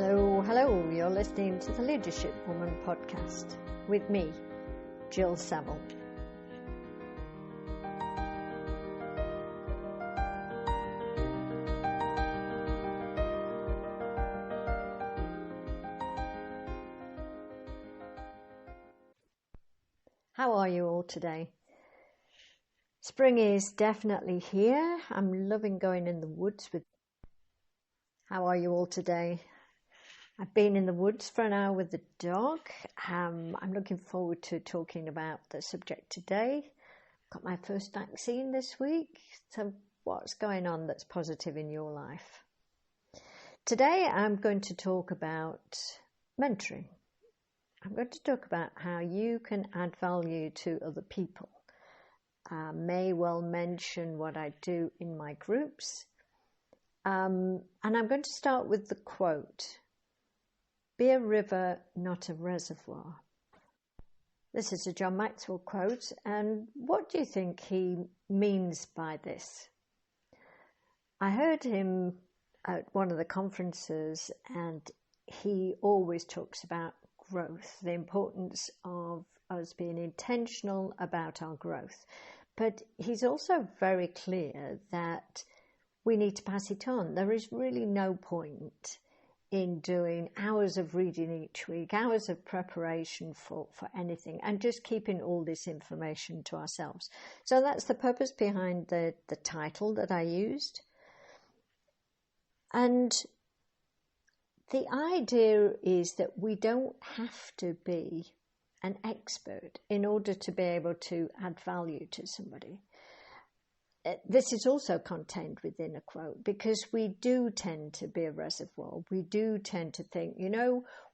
Hello, hello. You're listening to the Leadership Woman podcast with me, Jill Saville. How are you all today? Spring is definitely here. I'm loving going in the woods with. How are you all today? I've been in the woods for an hour with the dog. I'm looking forward to talking about the subject today. Got my first vaccine this week. So what's going on that's positive in your life? Today I'm going to talk about mentoring. I'm going to talk about how you can add value to other people. I may well mention what I do in my groups. And I'm going to start with the quote. Be a river, not a reservoir. This is a John Maxwell quote, and what do you think he means by this? I heard him at one of the conferences, and he always talks about growth, the importance of us being intentional about our growth. But he's also very clear that we need to pass it on. There is really no point in doing hours of reading each week, hours of preparation for anything, and just keeping all this information to ourselves. So that's the purpose behind the title that I used. And the idea is that we don't have to be an expert in order to be able to add value to somebody. This is also contained within a quote because we do tend to be a reservoir. We do tend to think,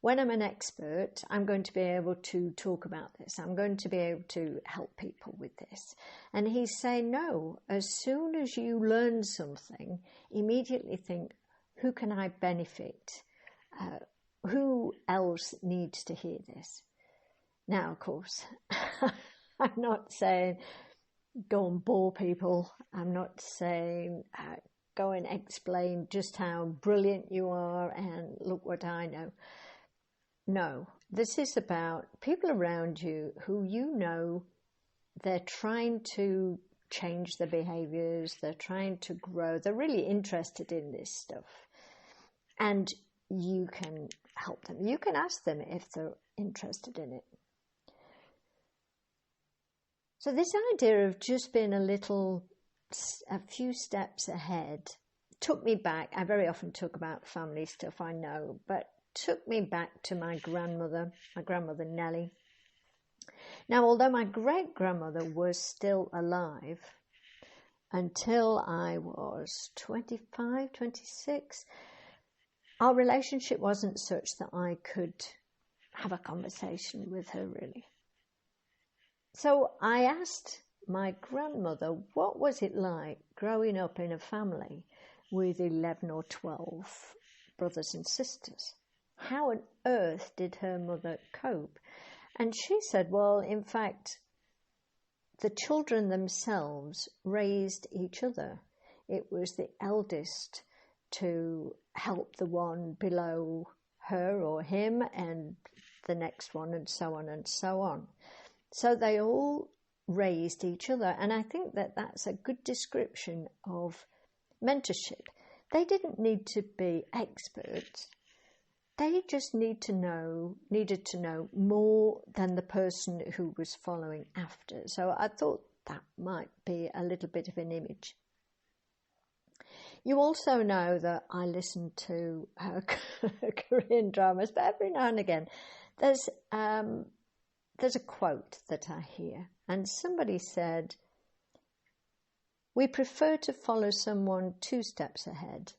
when I'm an expert, I'm going to be able to talk about this. I'm going to be able to help people with this. And he's saying, no, as soon as you learn something, immediately think, who can I benefit? Who else needs to hear this? Now, of course, I'm not saying go and bore people. I'm not saying go and explain just how brilliant you are and look what I know. No, this is about people around you who they're trying to change their behaviors, they're trying to grow, they're really interested in this stuff. And you can help them. You can ask them if they're interested in it. So this idea of just being a few steps ahead took me back. I very often talk about family stuff, I know, but took me back to my grandmother Nellie. Now, although my great-grandmother was still alive until I was 25, 26, our relationship wasn't such that I could have a conversation with her, really. So I asked my grandmother, what was it like growing up in a family with 11 or 12 brothers and sisters? How on earth did her mother cope? And she said, well, in fact, the children themselves raised each other. It was the eldest to help the one below her or him and the next one and so on and so on. So they all raised each other. And I think that that's a good description of mentorship. They didn't need to be experts. They just needed to know more than the person who was following after. So I thought that might be a little bit of an image. You also know that I listen to Korean dramas, but every now and again there's a quote that I hear, and somebody said, we prefer to follow someone 2 steps ahead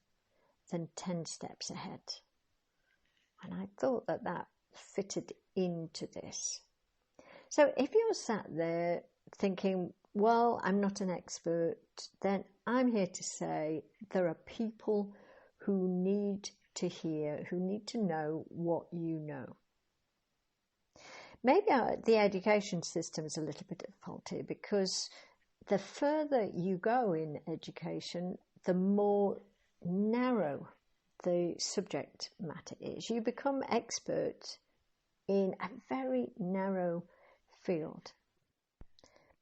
than 10 steps ahead. And I thought that fitted into this. So if you're sat there thinking, well, I'm not an expert, then I'm here to say there are people who need to hear, who need to know what you know. Maybe the education system is a little bit faulty because the further you go in education, the more narrow the subject matter is. You become expert in a very narrow field.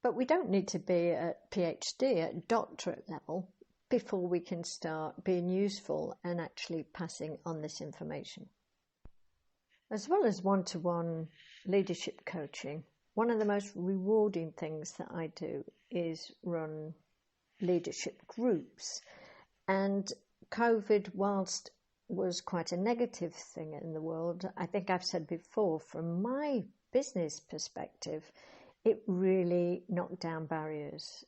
But we don't need to be at PhD, at doctorate level, before we can start being useful and actually passing on this information. As well as one-to-one leadership coaching, one of the most rewarding things that I do is run leadership groups. And COVID, whilst was quite a negative thing in the world, I think I've said before, from my business perspective, it really knocked down barriers.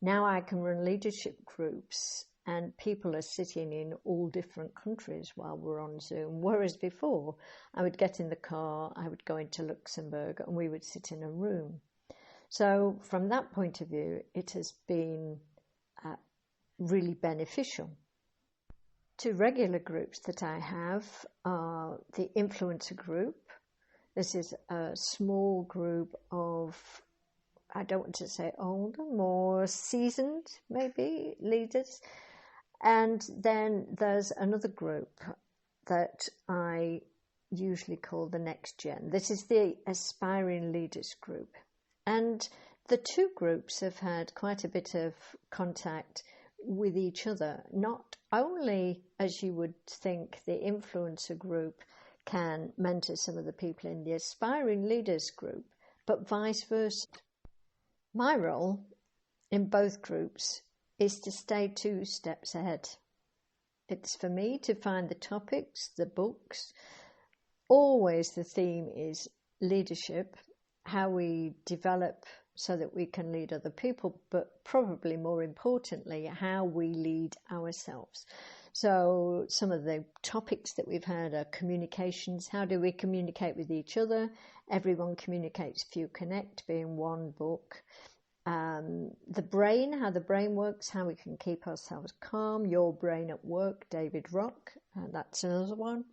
Now I can run leadership groups and people are sitting in all different countries while we're on Zoom. Whereas before, I would get in the car, I would go into Luxembourg and we would sit in a room. So from that point of view, it has been really beneficial. Two regular groups that I have are the influencer group. This is a small group of, I don't want to say older, more seasoned, maybe, leaders. And then there's another group that I usually call the next gen. This is the aspiring leaders group. And the two groups have had quite a bit of contact with each other. Not only, as you would think, the influencer group can mentor some of the people in the aspiring leaders group, but vice versa. My role in both groups is to stay 2 steps ahead. It's for me to find the topics, the books. Always the theme is leadership, how we develop so that we can lead other people, but probably more importantly, how we lead ourselves. So some of the topics that we've had are communications. How do we communicate with each other? Everyone Communicates, Few Connect, being one book. The brain, how the brain works, how we can keep ourselves calm. Your Brain at Work, David Rock, that's another one.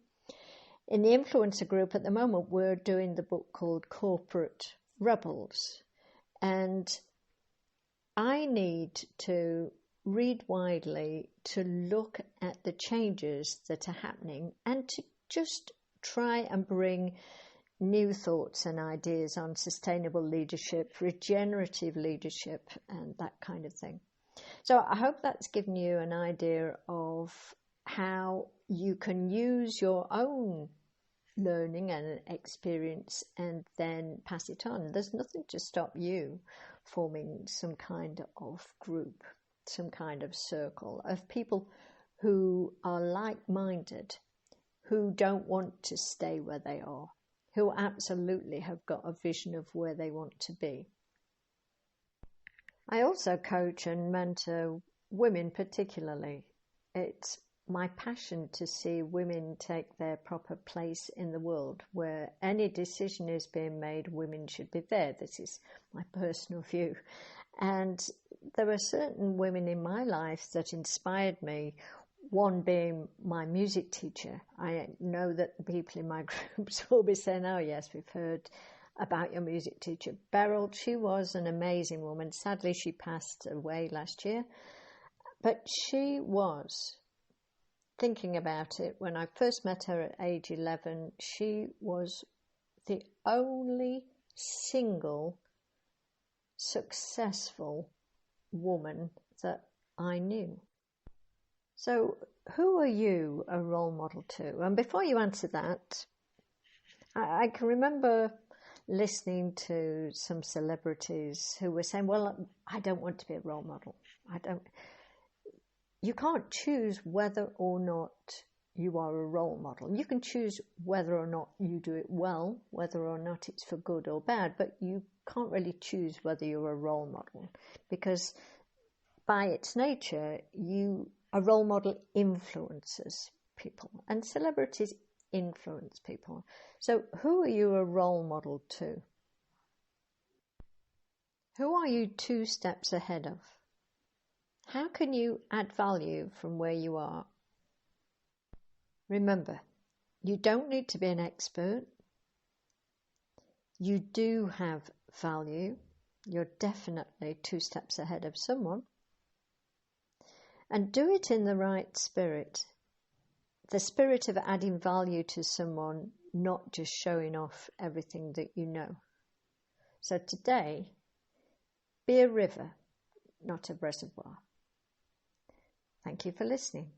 In the influencer group at the moment, we're doing the book called Corporate Rebels. And I need to read widely to look at the changes that are happening and to just try and bring new thoughts and ideas on sustainable leadership, regenerative leadership, and that kind of thing. So I hope that's given you an idea of how you can use your own learning and experience and then pass it on. There's nothing to stop you forming some kind of group, some kind of circle of people who are like-minded, who don't want to stay where they are, who absolutely have got a vision of where they want to be. I also coach and mentor women particularly. It's my passion to see women take their proper place in the world. Where any decision is being made, women should be there. This is my personal view. And there are certain women in my life that inspired me, one being my music teacher. I know that the people in my groups will be saying, oh yes, we've heard about your music teacher. Beryl, she was an amazing woman. Sadly, she passed away last year. But she was, thinking about it, when I first met her at age 11, she was the only single successful woman that I knew. So who are you a role model to? And before you answer that, I can remember listening to some celebrities who were saying, well, I don't want to be a role model. You can't choose whether or not you are a role model. You can choose whether or not you do it well, whether or not it's for good or bad, but you can't really choose whether you're a role model, because by its nature, a role model influences people, and celebrities influence people. So who are you a role model to? Who are you 2 steps ahead of? How can you add value from where you are? Remember, you don't need to be an expert. You do have value. You're definitely 2 steps ahead of someone. And do it in the right spirit. the spirit of adding value to someone, not just showing off everything that you know. So today, be a river, not a reservoir. Thank you for listening.